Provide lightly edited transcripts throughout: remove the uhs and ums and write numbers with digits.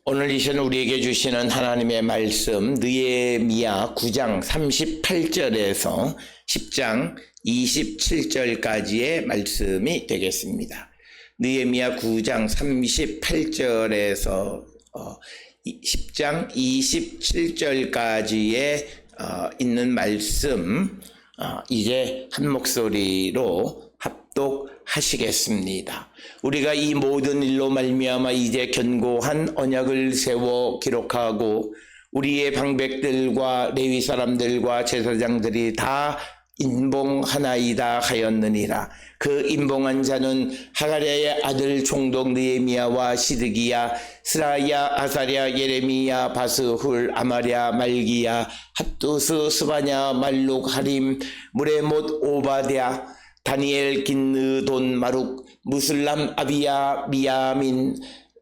오늘 이 시간 우리에게 주시는 하나님의 말씀 느헤미야 9장 38절에서 10장 27절까지의 말씀이 되겠습니다. 느헤미야 9장 38절에서 10장 27절까지에 있는 말씀 이제 한 목소리로 합독하시겠습니다. 우리가 이 모든 일로 말미암아 이제 견고한 언약을 세워 기록하고 우리의 방백들과 레위 사람들과 제사장들이 다 인봉하나이다 하였느니라. 그 인봉한 자는 하가랴의 아들 총독 느헤미야와 시드기야, 스라야, 아사랴, 예레미야, 바스훌, 아마랴, 말기야, 핫두스, 스바냐, 말룩, 하림, 무레못, 오바댜, 다니엘, 긴느돈, 마룩, 무슬람, 아비야, 미야민,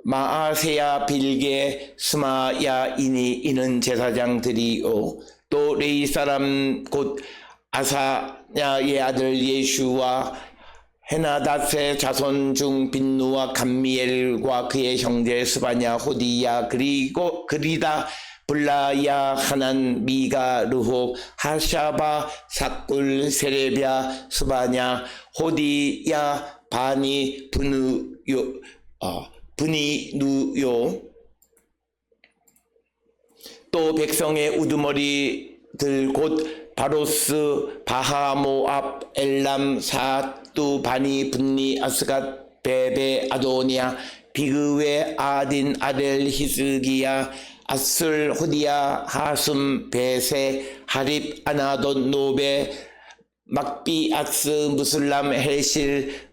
마아세야, 빌게, 스마야이니 이는 제사장들이요. 또 레위 사람 곧 아사야의 아들 예슈와 헤나닷의 자손 중 빈누와 감미엘과 그의 형제 스바냐, 호디야, 그리고 그리다, 블라야, 하난, 미가, 르홉, 하샤바, 사꿀, 세레비아, 스바냐, 호디야, 바니, 브니누요. 또 백성의 우두머리들 곧 바로스, 바하모압, 엘람, 사뚜, 바니, 분니, 아스갓, 베베, 아도니아, 비그웨, 아딘, 아델, 히스기야, 아슬, 호디야, 하숨, 베세, 하립, 아나돈, 노베, 막비, 아스, 무슬람, 헬실,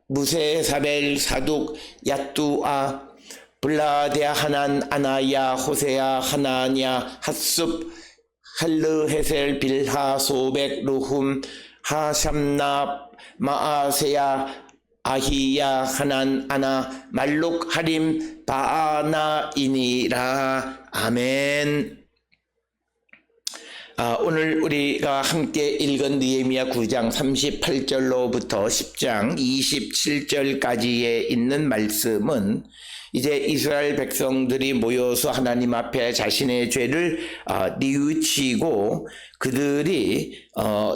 무세사벨, 사둑, 야뚜아, 블라데아, 하난, 아나야, 호세야, 하나냐, 핫숲, 할르, 헤셀, 빌하, 소백, 루훔, 하샴나, 마아세야, 아히야, 하난, 아나, 말룩, 하림, 바아나이니라. 아멘. 오늘 우리가 함께 읽은 느헤미야 9장 38절로부터 10장 27절까지에 있는 말씀은 이제 이스라엘 백성들이 모여서 하나님 앞에 자신의 죄를 뉘우치고 그들이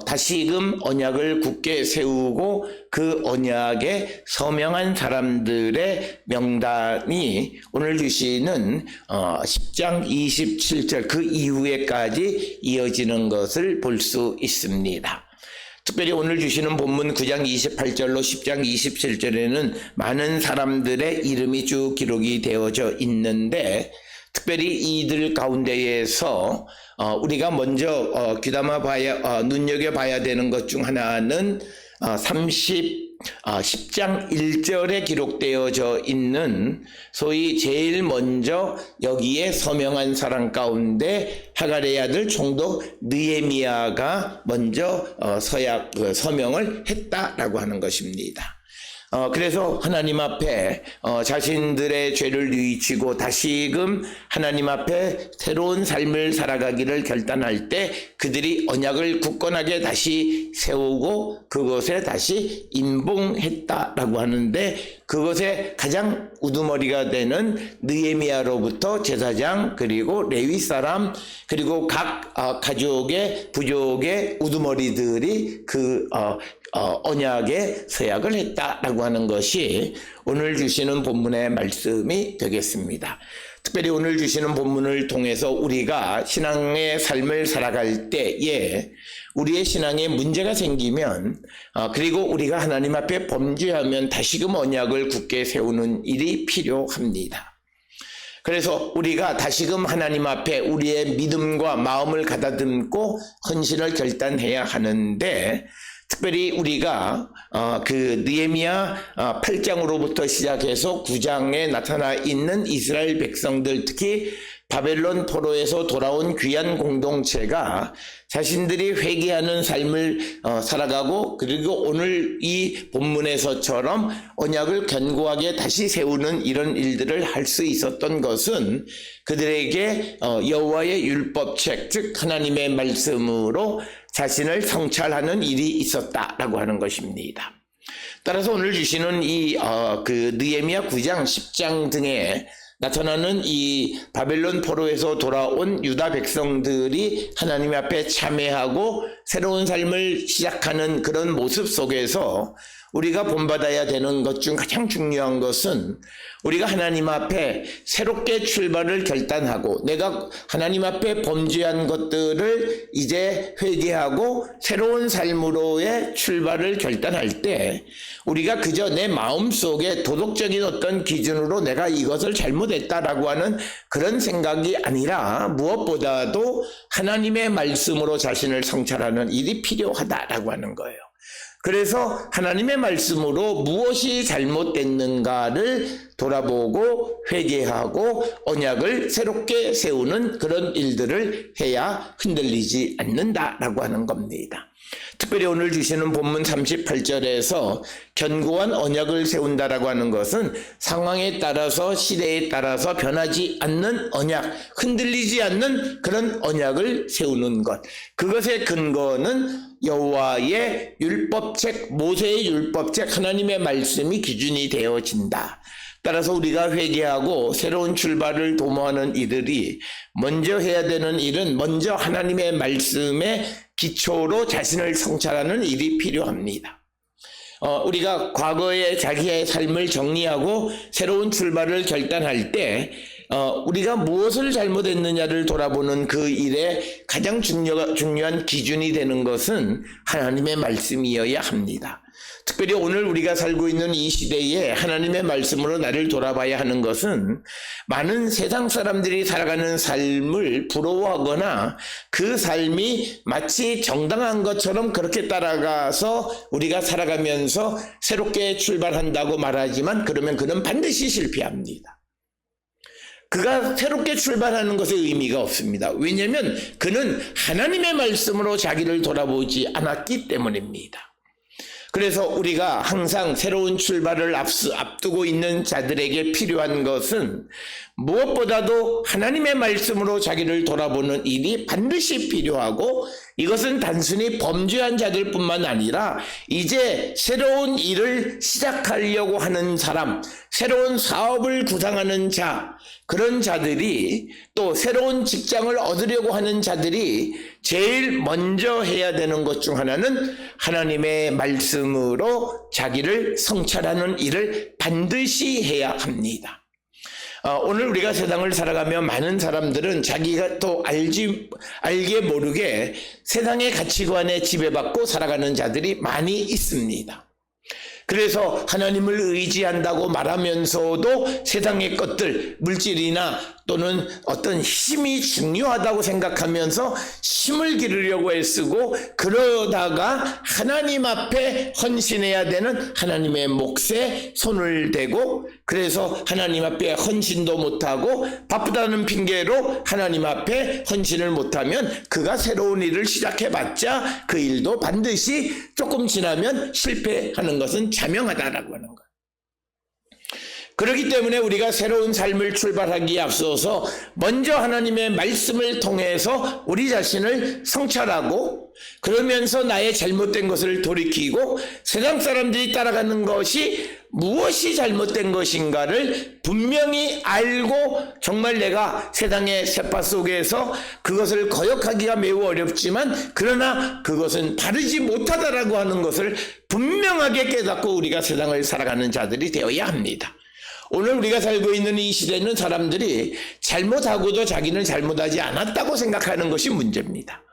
다시금 언약을 굳게 세우고 그 언약에 서명한 사람들의 명단이 오늘 주시는 10장 27절 그 이후에까지 이어지는 것을 볼 수 있습니다. 특별히 오늘 주시는 본문 9장 28절로 10장 27절에는 많은 사람들의 이름이 쭉 기록이 되어져 있는데 특별히 이들 가운데에서 우리가 먼저 귀담아 봐야 눈여겨봐야 되는 것 중 하나는 10장 1절에 기록되어져 있는 소위 제일 먼저 여기에 서명한 사람 가운데 하가랴의 아들 총독 느헤미야가 먼저 서명을 했다라고 하는 것입니다. 그래서 하나님 앞에 자신들의 죄를 뉘우치고 다시금 하나님 앞에 새로운 삶을 살아가기를 결단할 때 그들이 언약을 굳건하게 다시 세우고 그것에 다시 인봉했다라고 하는데 그것의 가장 우두머리가 되는 느헤미야로부터 제사장 그리고 레위 사람 그리고 각 가족의 부족의 우두머리들이 그 언약에 서약을 했다라고 하는 것이 오늘 주시는 본문의 말씀이 되겠습니다. 특별히 오늘 주시는 본문을 통해서 우리가 신앙의 삶을 살아갈 때에 우리의 신앙에 문제가 생기면 그리고 우리가 하나님 앞에 범죄하면 다시금 언약을 굳게 세우는 일이 필요합니다. 그래서 우리가 다시금 하나님 앞에 우리의 믿음과 마음을 가다듬고 헌신을 결단해야 하는데 특별히 우리가 그 느헤미야 8장으로부터 시작해서 9장에 나타나 있는 이스라엘 백성들 특히 바벨론 포로에서 돌아온 귀한 공동체가 자신들이 회개하는 삶을 살아가고 그리고 오늘 이 본문에서처럼 언약을 견고하게 다시 세우는 이런 일들을 할 수 있었던 것은 그들에게 여호와의 율법책 즉 하나님의 말씀으로 자신을 성찰하는 일이 있었다라고 하는 것입니다. 따라서 오늘 주시는 이 느헤미야 9장, 10장 등의 나타나는 이 바벨론 포로에서 돌아온 유다 백성들이 하나님 앞에 참회하고 새로운 삶을 시작하는 그런 모습 속에서 우리가 본받아야 되는 것 중 가장 중요한 것은 우리가 하나님 앞에 새롭게 출발을 결단하고 내가 하나님 앞에 범죄한 것들을 이제 회개하고 새로운 삶으로의 출발을 결단할 때 우리가 그저 내 마음속에 도덕적인 어떤 기준으로 내가 이것을 잘못했다라고 하는 그런 생각이 아니라 무엇보다도 하나님의 말씀으로 자신을 성찰하는 일이 필요하다라고 하는 거예요. 그래서 하나님의 말씀으로 무엇이 잘못됐는가를 돌아보고 회개하고 언약을 새롭게 세우는 그런 일들을 해야 흔들리지 않는다라고 하는 겁니다. 특별히 오늘 주시는 본문 38절에서 견고한 언약을 세운다라고 하는 것은 상황에 따라서 시대에 따라서 변하지 않는 언약, 흔들리지 않는 그런 언약을 세우는 것. 그것의 근거는 여호와의 율법책, 모세의 율법책, 하나님의 말씀이 기준이 되어진다. 따라서 우리가 회개하고 새로운 출발을 도모하는 이들이 먼저 해야 되는 일은 먼저 하나님의 말씀에 기초로 자신을 성찰하는 일이 필요합니다. 우리가 과거의 자기의 삶을 정리하고 새로운 출발을 결단할 때 우리가 무엇을 잘못했느냐를 돌아보는 그 일에 가장 중요한 기준이 되는 것은 하나님의 말씀이어야 합니다. 특별히 오늘 우리가 살고 있는 이 시대에 하나님의 말씀으로 나를 돌아봐야 하는 것은 많은 세상 사람들이 살아가는 삶을 부러워하거나 그 삶이 마치 정당한 것처럼 그렇게 따라가서 우리가 살아가면서 새롭게 출발한다고 말하지만 그러면 그는 반드시 실패합니다. 그가 새롭게 출발하는 것에 의미가 없습니다. 왜냐하면 그는 하나님의 말씀으로 자기를 돌아보지 않았기 때문입니다. 그래서 우리가 항상 새로운 출발을 앞두고 있는 자들에게 필요한 것은 무엇보다도 하나님의 말씀으로 자기를 돌아보는 일이 반드시 필요하고 이것은 단순히 범죄한 자들 뿐만 아니라 이제 새로운 일을 시작하려고 하는 사람, 새로운 사업을 구상하는 자, 그런 자들이 또 새로운 직장을 얻으려고 하는 자들이 제일 먼저 해야 되는 것 중 하나는 하나님의 말씀으로 자기를 성찰하는 일을 반드시 해야 합니다. 오늘 우리가 세상을 살아가며 많은 사람들은 자기가 또 알게 모르게 세상의 가치관에 지배받고 살아가는 자들이 많이 있습니다. 그래서 하나님을 의지한다고 말하면서도 세상의 것들, 물질이나 또는 어떤 힘이 중요하다고 생각하면서 힘을 기르려고 애쓰고 그러다가 하나님 앞에 헌신해야 되는 하나님의 몫에 손을 대고 그래서 하나님 앞에 헌신도 못하고 바쁘다는 핑계로 하나님 앞에 헌신을 못하면 그가 새로운 일을 시작해봤자 그 일도 반드시 조금 지나면 실패하는 것은 자명하다라고 하는 거예요. 그렇기 때문에 우리가 새로운 삶을 출발하기에 앞서서 먼저 하나님의 말씀을 통해서 우리 자신을 성찰하고 그러면서 나의 잘못된 것을 돌이키고 세상 사람들이 따라가는 것이 무엇이 잘못된 것인가를 분명히 알고 정말 내가 세상의 세파 속에서 그것을 거역하기가 매우 어렵지만 그러나 그것은 바르지 못하다라고 하는 것을 분명하게 깨닫고 우리가 세상을 살아가는 자들이 되어야 합니다. 오늘 우리가 살고 있는 이 시대는 사람들이 잘못하고도 자기는 잘못하지 않았다고 생각하는 것이 문제입니다.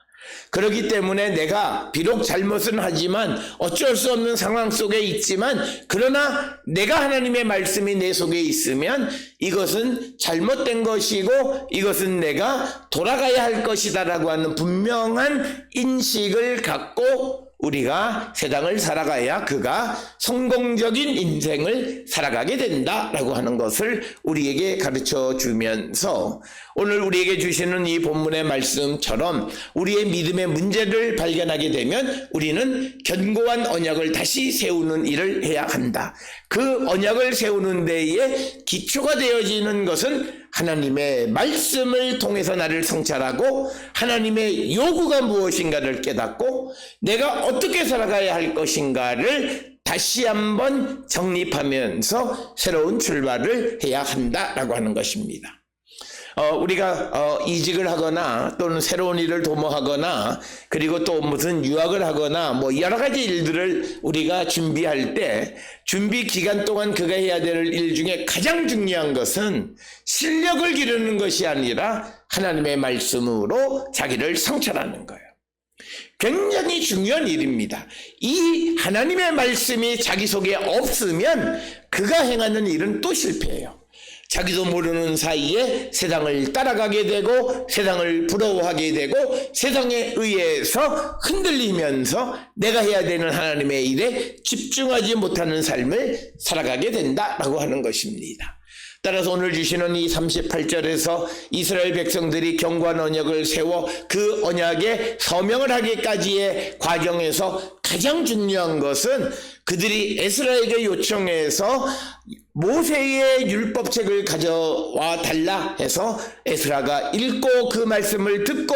그렇기 때문에 내가 비록 잘못은 하지만 어쩔 수 없는 상황 속에 있지만 그러나 내가 하나님의 말씀이 내 속에 있으면 이것은 잘못된 것이고 이것은 내가 돌아가야 할 것이다라고 하는 분명한 인식을 갖고 우리가 세상을 살아가야 그가 성공적인 인생을 살아가게 된다라고 하는 것을 우리에게 가르쳐 주면서 오늘 우리에게 주시는 이 본문의 말씀처럼 우리의 믿음의 문제를 발견하게 되면 우리는 견고한 언약을 다시 세우는 일을 해야 한다. 그 언약을 세우는 데에 기초가 되어지는 것은 하나님의 말씀을 통해서 나를 성찰하고 하나님의 요구가 무엇인가를 깨닫고 내가 어떻게 살아가야 할 것인가를 다시 한번 정립하면서 새로운 출발을 해야 한다라고 하는 것입니다. 우리가 이직을 하거나 또는 새로운 일을 도모하거나 그리고 또 무슨 유학을 하거나 뭐 여러 가지 일들을 우리가 준비할 때 준비 기간 동안 그가 해야 될 일 중에 가장 중요한 것은 실력을 기르는 것이 아니라 하나님의 말씀으로 자기를 성찰하는 거예요. 굉장히 중요한 일입니다. 이 하나님의 말씀이 자기 속에 없으면 그가 행하는 일은 또 실패해요. 자기도 모르는 사이에 세상을 따라가게 되고 세상을 부러워하게 되고 세상에 의해서 흔들리면서 내가 해야 되는 하나님의 일에 집중하지 못하는 삶을 살아가게 된다라고 하는 것입니다. 따라서 오늘 주시는 이 38절에서 이스라엘 백성들이 견고한 언약을 세워 그 언약에 서명을 하기까지의 과정에서 가장 중요한 것은 그들이 에스라에게 요청해서 모세의 율법책을 가져와 달라 해서 에스라가 읽고 그 말씀을 듣고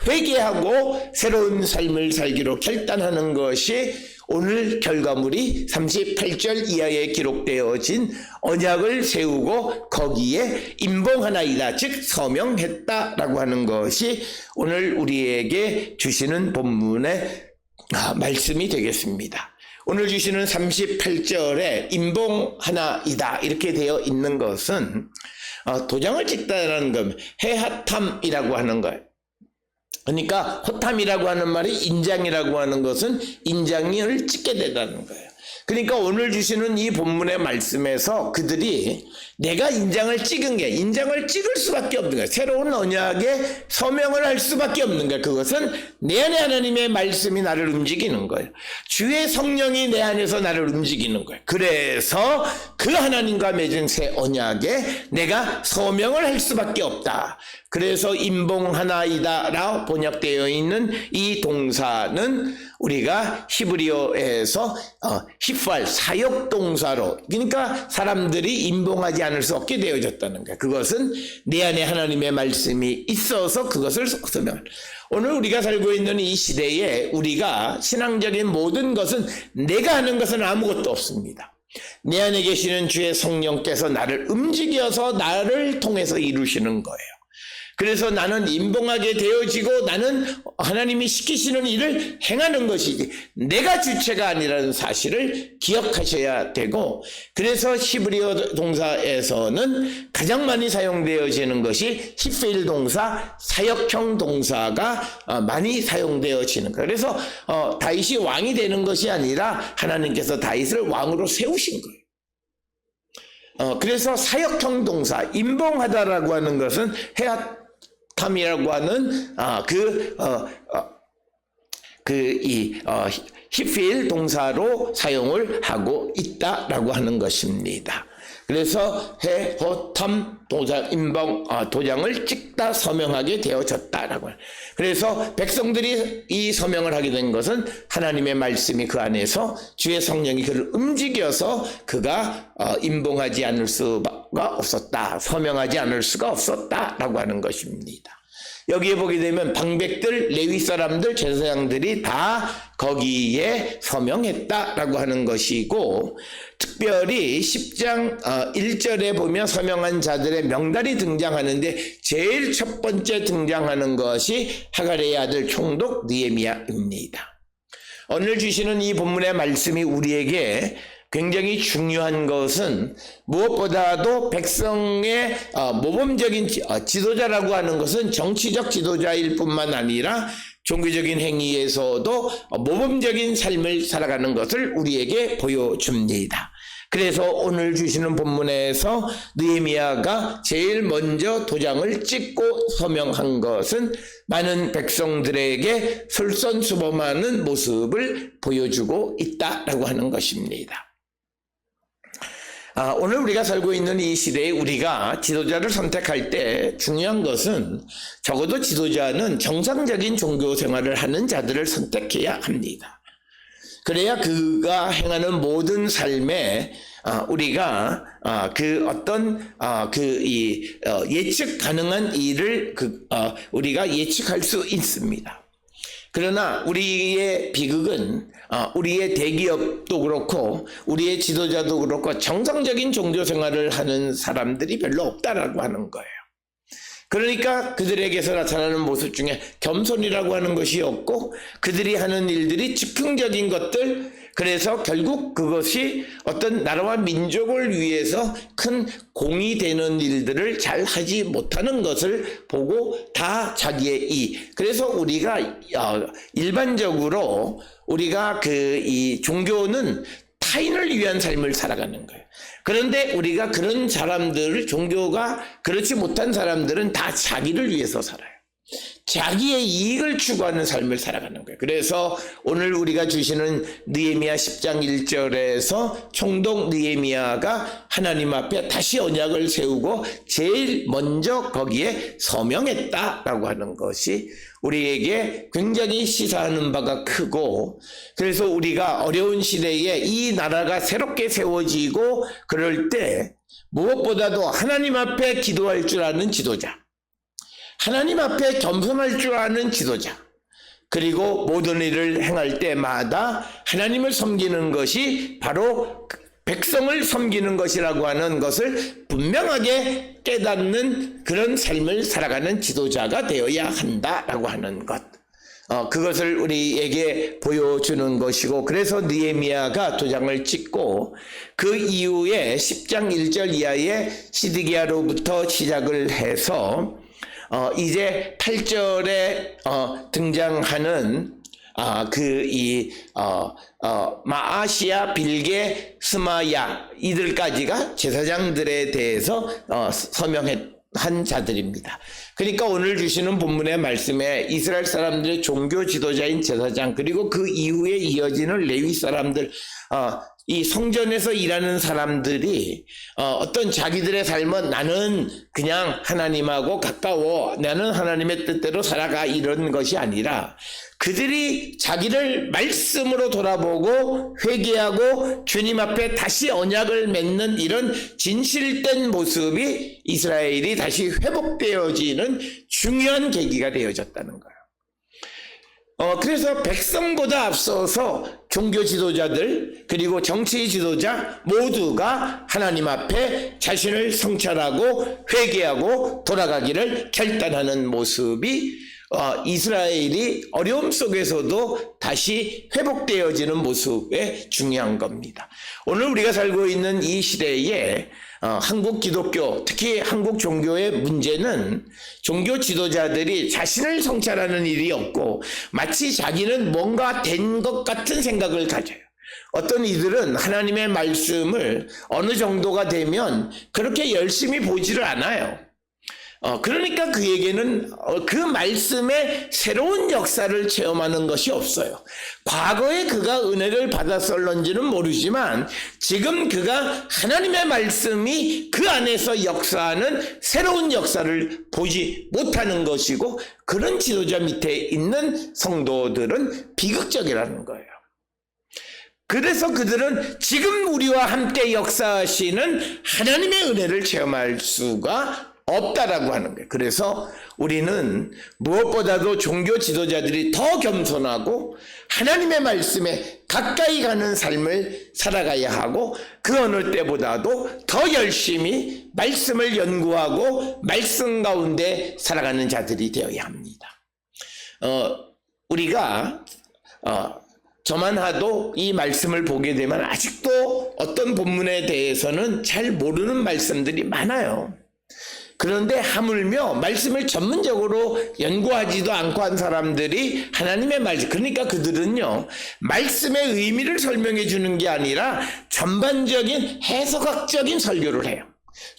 회개하고 새로운 삶을 살기로 결단하는 것이 오늘 결과물이 38절 이하에 기록되어진 언약을 세우고 거기에 임봉하나이다, 즉 서명했다라고 하는 것이 오늘 우리에게 주시는 본문의 말씀이 되겠습니다. 오늘 주시는 38절에 임봉하나이다 이렇게 되어 있는 것은 도장을 찍다라는 것, 해하탐이라고 하는 거예요. 그러니까 호탐이라고 하는 말이 인장이라고 하는 것은 인장을 찍게 되다는 거예요. 그러니까 오늘 주시는 이 본문의 말씀에서 그들이 내가 인장을 찍은 게 인장을 찍을 수밖에 없는 거예요. 새로운 언약에 서명을 할 수밖에 없는 거예요. 그것은 내 안에 하나님의 말씀이 나를 움직이는 거예요. 주의 성령이 내 안에서 나를 움직이는 거예요. 그래서 그 하나님과 맺은 새 언약에 내가 서명을 할 수밖에 없다. 그래서 임봉하나이다라 번역되어 있는 이 동사는 우리가 히브리어에서 히팔 사역 동사로, 그러니까 사람들이 임봉하지 않을 수 없게 되어졌다는 거예요. 그것은 내 안에 하나님의 말씀이 있어서 그것을 서명. 오늘 우리가 살고 있는 이 시대에 우리가 신앙적인 모든 것은 내가 하는 것은 아무것도 없습니다. 내 안에 계시는 주의 성령께서 나를 움직여서 나를 통해서 이루시는 거예요. 그래서 나는 임봉하게 되어지고 나는 하나님이 시키시는 일을 행하는 것이지 내가 주체가 아니라는 사실을 기억하셔야 되고, 그래서 히브리어 동사에서는 가장 많이 사용되어지는 것이 히필 동사, 사역형 동사가 많이 사용되어지는 거예요. 그래서 다윗이 왕이 되는 것이 아니라 하나님께서 다윗을 왕으로 세우신 거예요. 그래서 사역형 동사, 임봉하다라고 하는 것은 탐이라고 하는 히필 동사로 사용을 하고 있다라고 하는 것입니다. 그래서 해호탐 도장 임봉 도장을 찍다 서명하게 되어졌다라고. 그래서 백성들이 이 서명을 하게 된 것은 하나님의 말씀이 그 안에서 주의 성령이 그를 움직여서 그가 임봉하지 않을 수가 없었다, 서명하지 않을 수가 없었다라고 하는 것입니다. 여기에 보게 되면 방백들, 레위 사람들, 제사장들이 다 거기에 서명했다라고 하는 것이고, 특별히 10장 1절에 보면 서명한 자들의 명단이 등장하는데 제일 첫 번째 등장하는 것이 하갈의 아들 총독 느헤미야입니다. 오늘 주시는 이 본문의 말씀이 우리에게 굉장히 중요한 것은 무엇보다도 백성의 모범적인 지도자라고 하는 것은 정치적 지도자일 뿐만 아니라 종교적인 행위에서도 모범적인 삶을 살아가는 것을 우리에게 보여줍니다. 그래서 오늘 주시는 본문에서 느헤미야가 제일 먼저 도장을 찍고 서명한 것은 많은 백성들에게 솔선수범하는 모습을 보여주고 있다라고 하는 것입니다. 오늘 우리가 살고 있는 이 시대에 우리가 지도자를 선택할 때 중요한 것은 적어도 지도자는 정상적인 종교 생활을 하는 자들을 선택해야 합니다. 그래야 그가 행하는 모든 삶에 우리가 그 어떤 예측 가능한 일을 우리가 예측할 수 있습니다. 그러나 우리의 비극은 우리의 대기업도 그렇고 우리의 지도자도 그렇고 정상적인 종교 생활을 하는 사람들이 별로 없다라고 하는 거예요. 그러니까 그들에게서 나타나는 모습 중에 겸손이라고 하는 것이 없고 그들이 하는 일들이 즉흥적인 것들, 그래서 결국 그것이 어떤 나라와 민족을 위해서 큰 공이 되는 일들을 잘 하지 못하는 것을 보고 다 자기의 그래서 우리가 일반적으로 우리가 이 종교는 타인을 위한 삶을 살아가는 거예요. 그런데 우리가 그런 사람들을, 종교가 그렇지 못한 사람들은 다 자기를 위해서 살아요. 자기의 이익을 추구하는 삶을 살아가는 거예요. 그래서 오늘 우리가 주시는 느헤미야 10장 1절에서 총독 느헤미야가 하나님 앞에 다시 언약을 세우고 제일 먼저 거기에 서명했다라고 하는 것이 우리에게 굉장히 시사하는 바가 크고, 그래서 우리가 어려운 시대에 이 나라가 새롭게 세워지고 그럴 때 무엇보다도 하나님 앞에 기도할 줄 아는 지도자, 하나님 앞에 겸손할 줄 아는 지도자, 그리고 모든 일을 행할 때마다 하나님을 섬기는 것이 바로 백성을 섬기는 것이라고 하는 것을 분명하게 깨닫는 그런 삶을 살아가는 지도자가 되어야 한다라고 하는 것, 그것을 우리에게 보여주는 것이고, 그래서 느헤미야가 도장을 찍고 그 이후에 10장 1절 이하의 시드기야로부터 시작을 해서 이제 8절에 등장하는 마아시아, 빌게, 스마야 이들까지가 제사장들에 대해서 서명한 자들입니다. 그러니까 오늘 주시는 본문의 말씀에 이스라엘 사람들의 종교 지도자인 제사장, 그리고 그 이후에 이어지는 레위 사람들, 이 성전에서 일하는 사람들이 어떤 자기들의 삶은 나는 그냥 하나님하고 가까워, 나는 하나님의 뜻대로 살아가, 이런 것이 아니라 그들이 자기를 말씀으로 돌아보고 회개하고 주님 앞에 다시 언약을 맺는 이런 진실된 모습이 이스라엘이 다시 회복되어지는 중요한 계기가 되어졌다는 거예요. 그래서 백성보다 앞서서 종교 지도자들 그리고 정치 지도자 모두가 하나님 앞에 자신을 성찰하고 회개하고 돌아가기를 결단하는 모습이 이스라엘이 어려움 속에서도 다시 회복되어지는 모습에 중요한 겁니다. 오늘 우리가 살고 있는 이 시대에 한국 기독교, 특히 한국 종교의 문제는 종교 지도자들이 자신을 성찰하는 일이 없고 마치 자기는 뭔가 된 것 같은 생각을 가져요. 어떤 이들은 하나님의 말씀을 어느 정도가 되면 그렇게 열심히 보지를 않아요. 그러니까 그에게는 그 말씀의 새로운 역사를 체험하는 것이 없어요. 과거에 그가 은혜를 받았을런지는 모르지만 지금 그가 하나님의 말씀이 그 안에서 역사하는 새로운 역사를 보지 못하는 것이고, 그런 지도자 밑에 있는 성도들은 비극적이라는 거예요. 그래서 그들은 지금 우리와 함께 역사하시는 하나님의 은혜를 체험할 수가 없다라고 하는 거예요. 그래서 우리는 무엇보다도 종교 지도자들이 더 겸손하고 하나님의 말씀에 가까이 가는 삶을 살아가야 하고, 그 어느 때보다도 더 열심히 말씀을 연구하고 말씀 가운데 살아가는 자들이 되어야 합니다. 우리가 저만 하도 이 말씀을 보게 되면 아직도 어떤 본문에 대해서는 잘 모르는 말씀들이 많아요. 그런데 하물며 말씀을 전문적으로 연구하지도 않고 한 사람들이 하나님의 말씀, 그러니까 그들은요 말씀의 의미를 설명해 주는 게 아니라 전반적인 해석학적인 설교를 해요.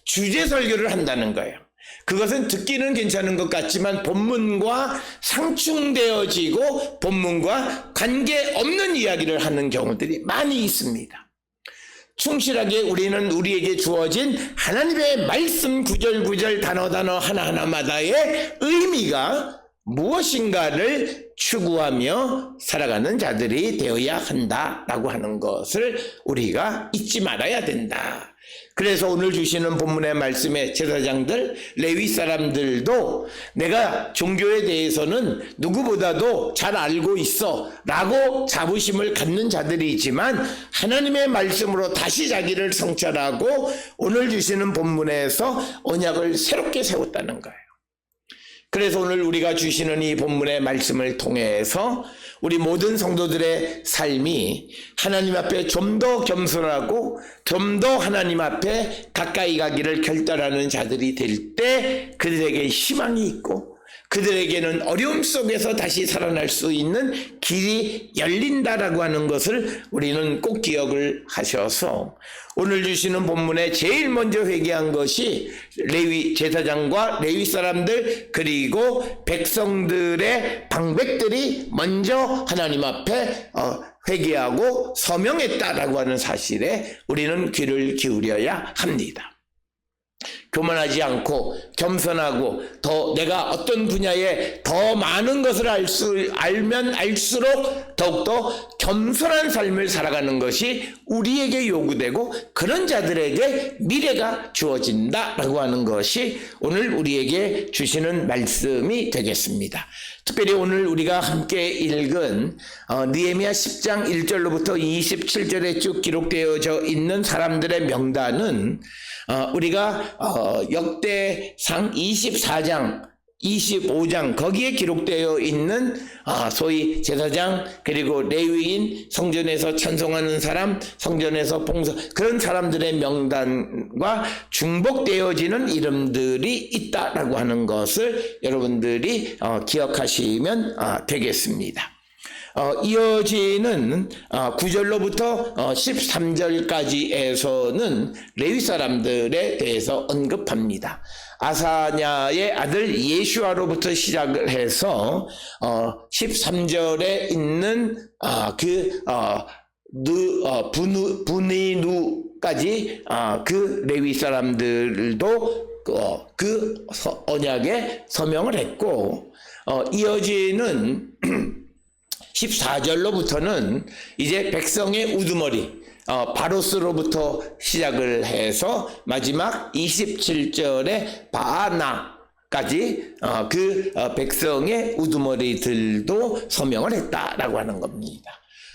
주제 설교를 한다는 거예요. 그것은 듣기는 괜찮은 것 같지만 본문과 상충되어지고 본문과 관계없는 이야기를 하는 경우들이 많이 있습니다. 충실하게 우리는 우리에게 주어진 하나님의 말씀 구절 단어 하나하나마다의 의미가 무엇인가를 추구하며 살아가는 자들이 되어야 한다라고 하는 것을 우리가 잊지 말아야 된다. 그래서 오늘 주시는 본문의 말씀에 제사장들, 레위 사람들도 내가 종교에 대해서는 누구보다도 잘 알고 있어 라고 자부심을 갖는 자들이지만 하나님의 말씀으로 다시 자기를 성찰하고 오늘 주시는 본문에서 언약을 새롭게 세웠다는 거예요. 그래서 오늘 우리가 주시는 이 본문의 말씀을 통해서 우리 모든 성도들의 삶이 하나님 앞에 좀 더 겸손하고 좀 더 하나님 앞에 가까이 가기를 결단하는 자들이 될 때 그들에게 희망이 있고 그들에게는 어려움 속에서 다시 살아날 수 있는 길이 열린다라고 하는 것을 우리는 꼭 기억을 하셔서 오늘 주시는 본문에 제일 먼저 회개한 것이 레위 제사장과 레위 사람들 그리고 백성들의 방백들이 먼저 하나님 앞에 회개하고 서명했다라고 하는 사실에 우리는 귀를 기울여야 합니다. 교만하지 않고 겸손하고 더 내가 어떤 분야에 더 많은 것을 알면 알수록 더욱더 겸손한 삶을 살아가는 것이 우리에게 요구되고 그런 자들에게 미래가 주어진다라고 하는 것이 오늘 우리에게 주시는 말씀이 되겠습니다. 특별히 오늘 우리가 함께 읽은 느헤미야 10장 1절로부터 27절에 쭉 기록되어져 있는 사람들의 명단은 우리가 역대상 24장 25장 거기에 기록되어 있는 소위 제사장 그리고 레위인 성전에서 찬송하는 사람 성전에서 봉사 그런 사람들의 명단과 중복되어지는 이름들이 있다라고 하는 것을 여러분들이 기억하시면 되겠습니다. 이어지는 9절로부터 13절까지에서는 레위 사람들에 대해서 언급합니다. 아사냐의 아들 예슈아로부터 시작을 해서 13절에 있는 브니누까지 그 레위 사람들도 그 언약에 서명을 했고 이어지는 14절로부터는 이제 백성의 우두머리 바로스로부터 시작을 해서 마지막 27절에 바아나까지 그 백성의 우두머리들도 서명을 했다라고 하는 겁니다.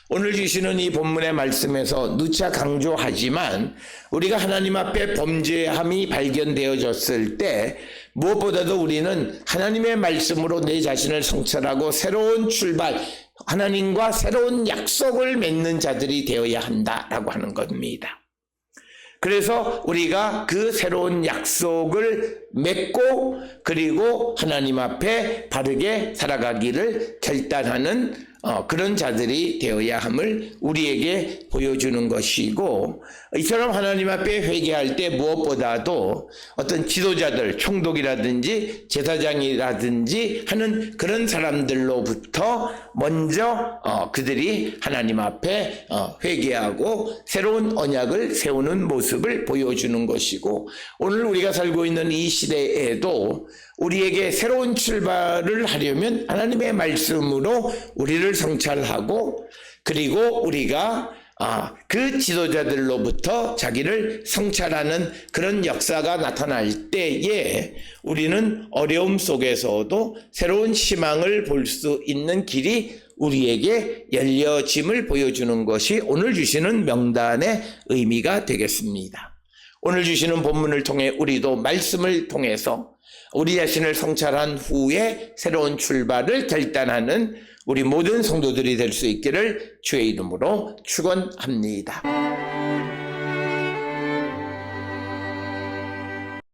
오늘 주시는 이 본문의 말씀에서 누차 강조하지만 우리가 하나님 앞에 범죄함이 발견되어졌을 때 무엇보다도 우리는 하나님의 말씀으로 내 자신을 성찰하고 새로운 출발 하나님과 새로운 약속을 맺는 자들이 되어야 한다라고 하는 겁니다. 그래서 우리가 그 새로운 약속을 맺고 그리고 하나님 앞에 바르게 살아가기를 결단하는 그런 자들이 되어야 함을 우리에게 보여주는 것이고 이처럼 하나님 앞에 회개할 때 무엇보다도 어떤 지도자들 총독이라든지 제사장이라든지 하는 그런 사람들로부터 먼저 그들이 하나님 앞에 회개하고 새로운 언약을 세우는 모습을 보여주는 것이고 오늘 우리가 살고 있는 이 시대에도 우리에게 새로운 출발을 하려면 하나님의 말씀으로 우리를 성찰하고 그리고 우리가 그 지도자들로부터 자기를 성찰하는 그런 역사가 나타날 때에 우리는 어려움 속에서도 새로운 희망을 볼 수 있는 길이 우리에게 열려짐을 보여주는 것이 오늘 주시는 명단의 의미가 되겠습니다. 오늘 주시는 본문을 통해 우리도 말씀을 통해서 우리 자신을 성찰한 후에 새로운 출발을 결단하는 우리 모든 성도들이 될 수 있기를 주의 이름으로 축원합니다.